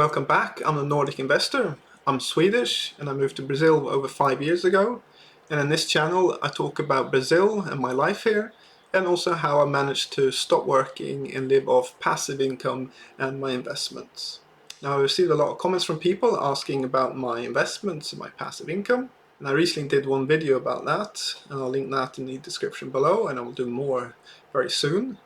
Welcome back. I'm a Nordic investor. I'm Swedish and I moved to Brazil over 5 years ago. And in this channel I talk about Brazil and my life here, and also how I managed to stop working and live off passive income and my investments. Now, I received a lot of comments from people asking about my investments and my passive income. And I recently did one video about that, and I'll link that in the description below, and I will do more very soon.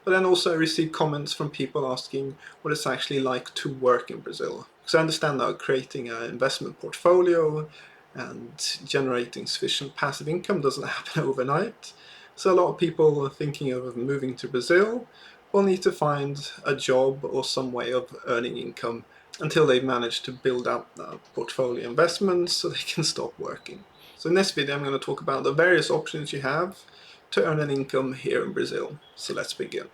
But then also I received comments from people asking what it's actually like to work in Brazil. Because I understand that creating an investment portfolio and generating sufficient passive income doesn't happen overnight. So a lot of people are thinking of moving to Brazil will need to find a job or some way of earning income until they've managed to build up that portfolio investments so they can stop working. So in this video I'm going to talk about the various options you have to earn an income here in Brazil. So let's begin.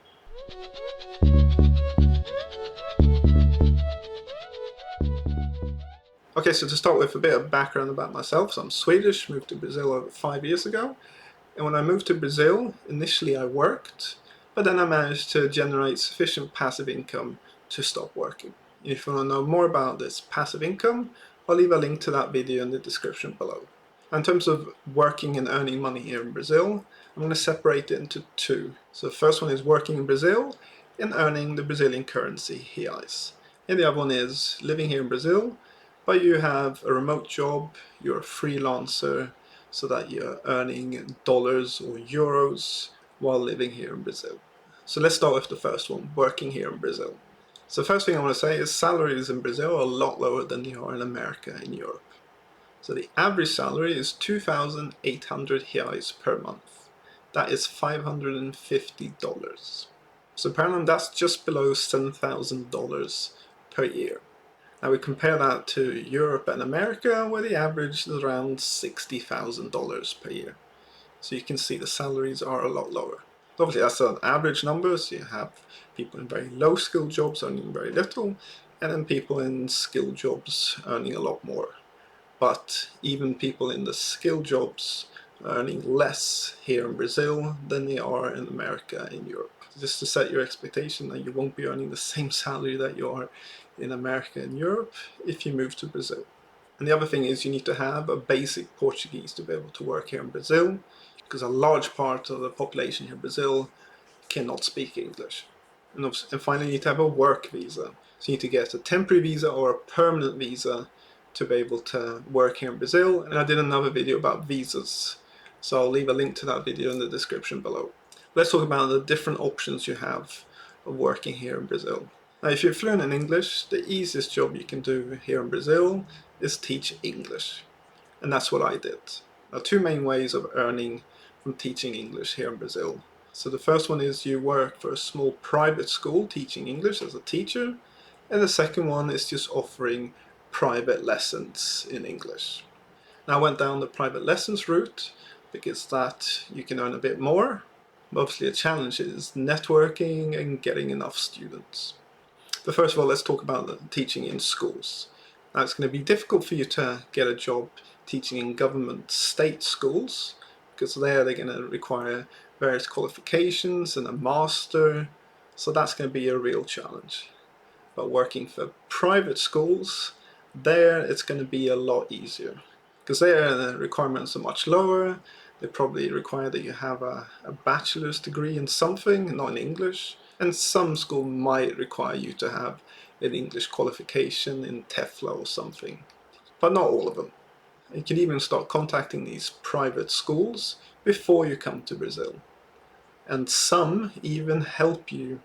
Okay, so to start with a bit of background about myself. So I'm Swedish, moved to Brazil over 5 years ago. And when I moved to Brazil, initially I worked, but then I managed to generate sufficient passive income to stop working. If you want to know more about this passive income, I'll leave a link to that video in the description below. In terms of working and earning money here in Brazil, I'm going to separate it into two. So the first one is working in Brazil and earning the Brazilian currency, reais. And the other one is living here in Brazil, but you have a remote job, you're a freelancer, so that you're earning dollars or euros while living here in Brazil. So let's start with the first one, working here in Brazil. So first thing I want to say is salaries in Brazil are a lot lower than they are in America and Europe. So the average salary is 2,800 reais per month. That is $550. So per annum, that's just below $7,000 per year. Now we compare that to Europe and America, where the average is around $60,000 per year. So you can see the salaries are a lot lower. Obviously that's an average number, so you have people in very low skilled jobs earning very little, and then people in skilled jobs earning a lot more. But even people in the skilled jobs are earning less here in Brazil than they are in America and Europe. Just to set your expectation that you won't be earning the same salary that you are in America and Europe if you move to Brazil. And the other thing is you need to have a basic Portuguese to be able to work here in Brazil, because a large part of the population here in Brazil cannot speak English. And finally, you need to have a work visa. So you need to get a temporary visa or a permanent visa to be able to work here in Brazil. And I did another video about visas, so I'll leave a link to that video in the description below. Let's talk about the different options you have of working here in Brazil. Now, if you're fluent in English, the easiest job you can do here in Brazil is teach English. And that's what I did. Now, two main ways of earning from teaching English here in Brazil. So the first one is you work for a small private school teaching English as a teacher. And the second one is just offering private lessons in English. Now I went down the private lessons route because that you can earn a bit more. Obviously a challenge is networking and getting enough students. But first of all, let's talk about the teaching in schools. Now it's going to be difficult for you to get a job teaching in government state schools, because there they're going to require various qualifications and a master, so that's going to be a real challenge. But working for private schools, there it's going to be a lot easier, because there the requirements are much lower. They probably require that you have a bachelor's degree in something, not in English, and some school might require you to have an English qualification in TEFL or something, but not all of them. You can even start contacting these private schools before you come to Brazil, and some even help you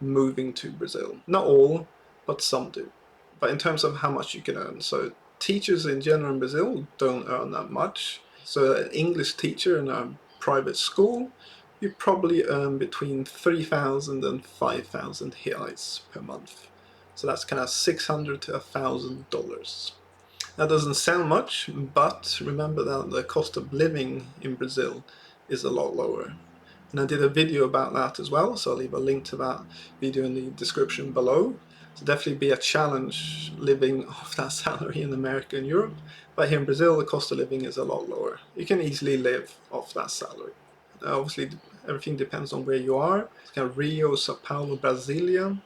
moving to Brazil. Not all, but some do. But in terms of how much you can earn, so teachers in general in Brazil don't earn that much. So an English teacher in a private school, you probably earn between 3,000 and 5,000 reais per month. So that's kind of $600 to $1,000. That doesn't sound much, but remember that the cost of living in Brazil is a lot lower. And I did a video about that as well, so I'll leave a link to that video in the description below. So definitely be a challenge living off that salary in America and Europe, but here in Brazil the cost of living is a lot lower. You can easily live off that salary. Obviously everything depends on where you are. It's kind of Rio, Sao Paulo, Brasilia.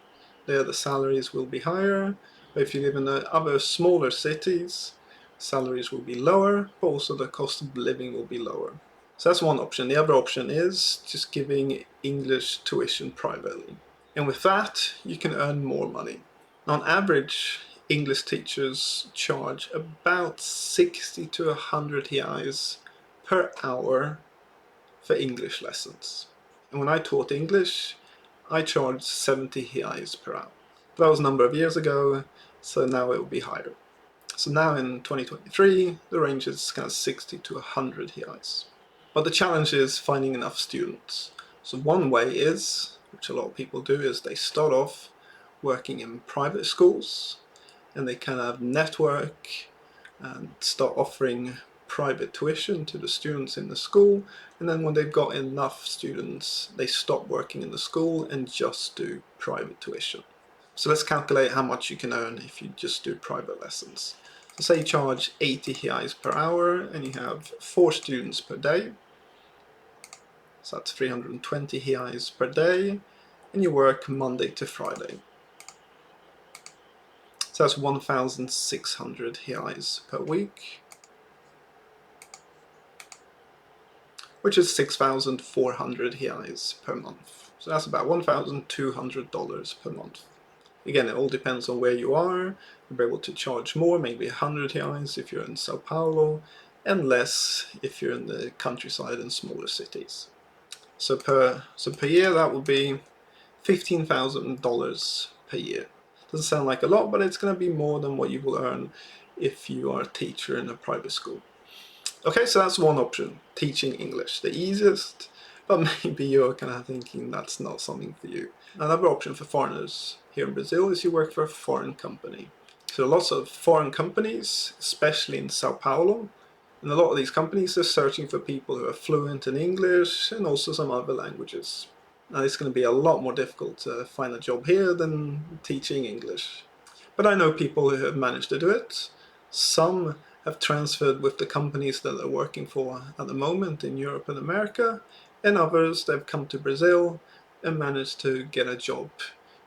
There the salaries will be higher, But if you live in the other smaller cities, salaries will be lower, but also the cost of living will be lower. So that's one option. The other option is just giving English tuition privately. And with that, you can earn more money. On average, English teachers charge about 60 to 100 reais per hour for English lessons. And when I taught English, I charged 70 reais per hour. That was a number of years ago, so now it will be higher. So now in 2023, the range is kind of 60 to 100 reais. But the challenge is finding enough students. So one way is, which a lot of people do, is they start off working in private schools and they kind of network and start offering private tuition to the students in the school, and then when they've got enough students, they stop working in the school and just do private tuition. So let's calculate how much you can earn if you just do private lessons. So say you charge 80 reais per hour and you have 4 students per day. So that's 320 reais per day, and you work Monday to Friday. So that's 1,600 reais per week, which is 6,400 reais per month. So that's about $1,200 per month. Again, it all depends on where you are. You'll be able to charge more, maybe 100 reais if you're in Sao Paulo, and less if you're in the countryside and smaller cities. So per year, that would be $15,000 per year. Doesn't sound like a lot, but it's going to be more than what you will earn if you are a teacher in a private school. Okay, so that's one option, teaching English. The easiest, but maybe you're kind of thinking that's not something for you. Another option for foreigners here in Brazil is you work for a foreign company. So lots of foreign companies, especially in Sao Paulo, and a lot of these companies are searching for people who are fluent in English and also some other languages. Now it's going to be a lot more difficult to find a job here than teaching English. But I know people who have managed to do it. Some have transferred with the companies that they're working for at the moment in Europe and America, and others they've come to Brazil and managed to get a job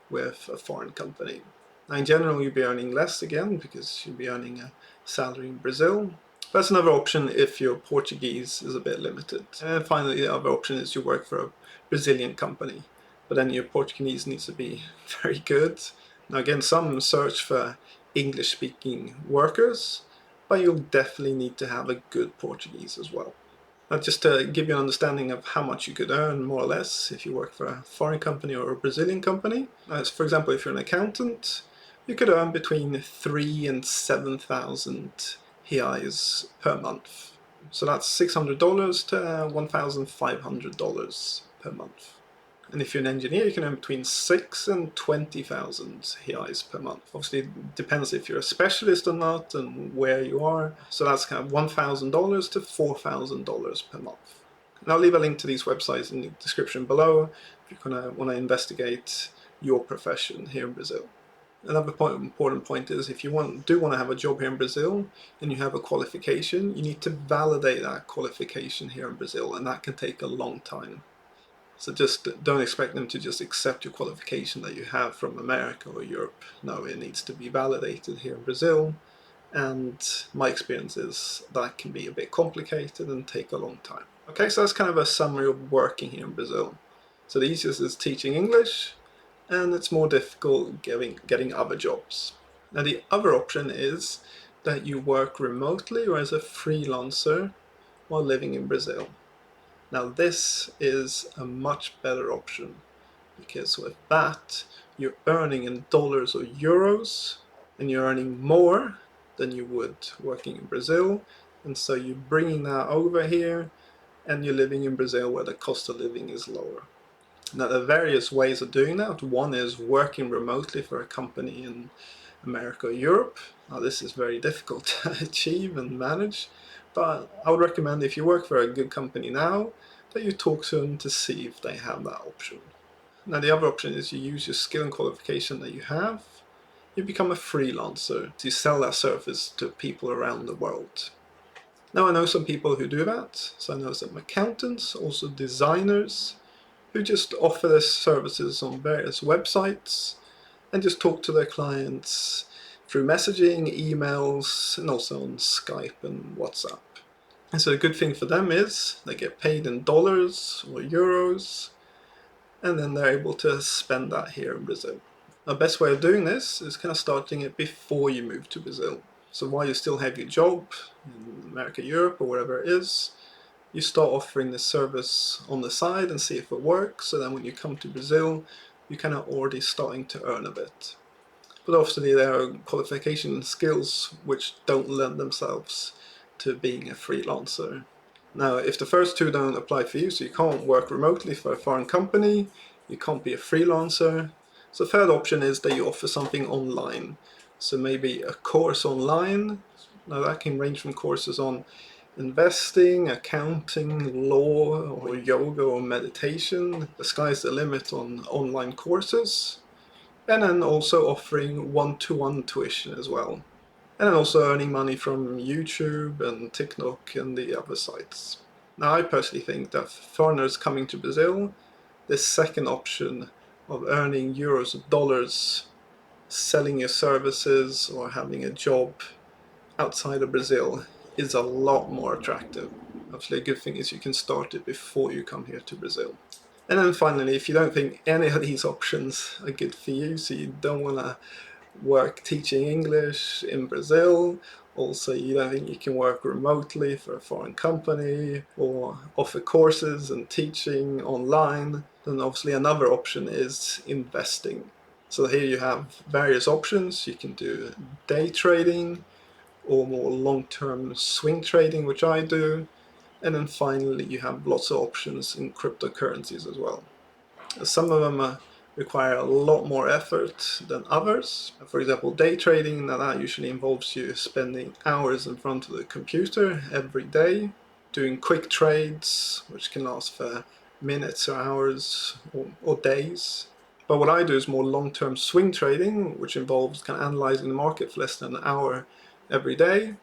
with a foreign company. Now in general you'll be earning less again because you'll be earning a salary in Brazil. That's another option if your Portuguese is a bit limited. And finally the other option is you work for a Brazilian company, but then your Portuguese needs to be very good. Now again, some search for English speaking workers, but you'll definitely need to have a good Portuguese as well. Now just to give you an understanding of how much you could earn more or less if you work for a foreign company or a Brazilian company. For example, if you're an accountant, you could earn between 3,000 and 7,000 reais per month. So that's $600 to $1,500 per month. And if you're an engineer, you can earn between 6,000 and 20,000 reais per month. Obviously, it depends if you're a specialist or not and where you are. So that's kind of $1,000 to $4,000 per month. And I'll leave a link to these websites in the description below if you're going to want to investigate your profession here in Brazil. Another important point is if you do want to have a job here in Brazil and you have a qualification, you need to validate that qualification here in Brazil, and that can take a long time. So just don't expect them to just accept your qualification that you have from America or Europe. No, it needs to be validated here in Brazil, and my experience is that can be a bit complicated and take a long time. Okay, so that's kind of a summary of working here in Brazil. So the easiest is teaching English, and it's more difficult getting other jobs. Now the other option is that you work remotely or as a freelancer while living in Brazil. Now this is a much better option because with that you're earning in dollars or euros and you're earning more than you would working in Brazil, and so you're bringing that over here and you're living in Brazil where the cost of living is lower. Now there are various ways of doing that. One is working remotely for a company in America or Europe. Now this is very difficult to achieve and manage, but I would recommend if you work for a good company now that you talk to them to see if they have that option. Now the other option is you use your skill and qualification that you have. You become a freelancer to sell that service to people around the world. Now I know some people who do that. So I know some accountants, also designers, who just offer their services on various websites and just talk to their clients through messaging, emails, and also on Skype and WhatsApp. And so the good thing for them is they get paid in dollars or euros, and then they're able to spend that here in Brazil. The best way of doing this is kind of starting it before you move to Brazil. So while you still have your job in America, Europe, or wherever it is, you start offering this service on the side and see if it works. So then when you come to Brazil, you're kind of already starting to earn a bit. But obviously there are qualification and skills which don't lend themselves to being a freelancer. Now, if the first two don't apply for you, so you can't work remotely for a foreign company, you can't be a freelancer, so the third option is that you offer something online. So maybe a course online. Now that can range from courses on investing, accounting, law, or yoga or meditation. The sky's the limit on online courses. And then also offering one-to-one tuition as well. And then also earning money from YouTube and TikTok and the other sites. Now I personally think that for foreigners coming to Brazil, this second option of earning euros or dollars, selling your services or having a job outside of Brazil is a lot more attractive. Obviously a good thing is you can start it before you come here to Brazil. And then finally, if you don't think any of these options are good for you, so you don't want to work teaching English in Brazil, also you don't think you can work remotely for a foreign company or offer courses and teaching online, then obviously another option is investing. So here you have various options. You can do day trading or more long-term swing trading, which I do. And then finally you have lots of options in cryptocurrencies as well. Some of them require a lot more effort than others. For example, day trading, that usually involves you spending hours in front of the computer every day, doing quick trades, which can last for minutes or hours or days. But what I do is more long-term swing trading, which involves kind of analyzing the market for less than an hour every day,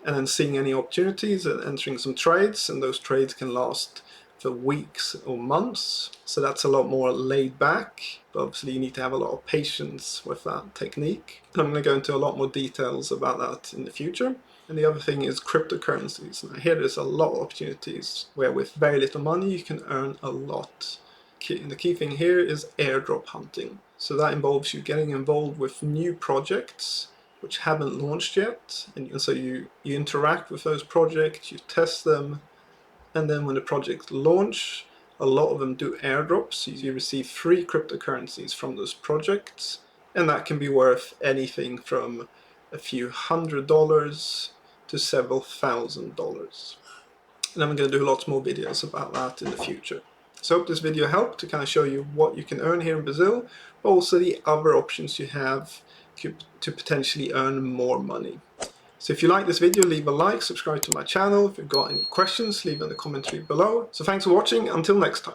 and then seeing any opportunities and entering some trades, and those trades can last for weeks or months. So that's a lot more laid back, but obviously you need to have a lot of patience with that technique. And I'm going to go into a lot more details about that in the future. And the other thing is cryptocurrencies. Now here there's a lot of opportunities where with very little money you can earn a lot. The key thing here is airdrop hunting. So that involves you getting involved with new projects which haven't launched yet, and so you interact with those projects, you test them, and then when the projects launch, a lot of them do airdrops, so you receive free cryptocurrencies from those projects, and that can be worth anything from a few $100s to several $1,000s. And I'm going to do lots more videos about that in the future. So I hope this video helped to kind of show you what you can earn here in Brazil, but also the other options you have to potentially earn more money. So if you like this video, leave a like, subscribe to my channel. If you've got any questions, leave in the commentary below. So thanks for watching, until next time.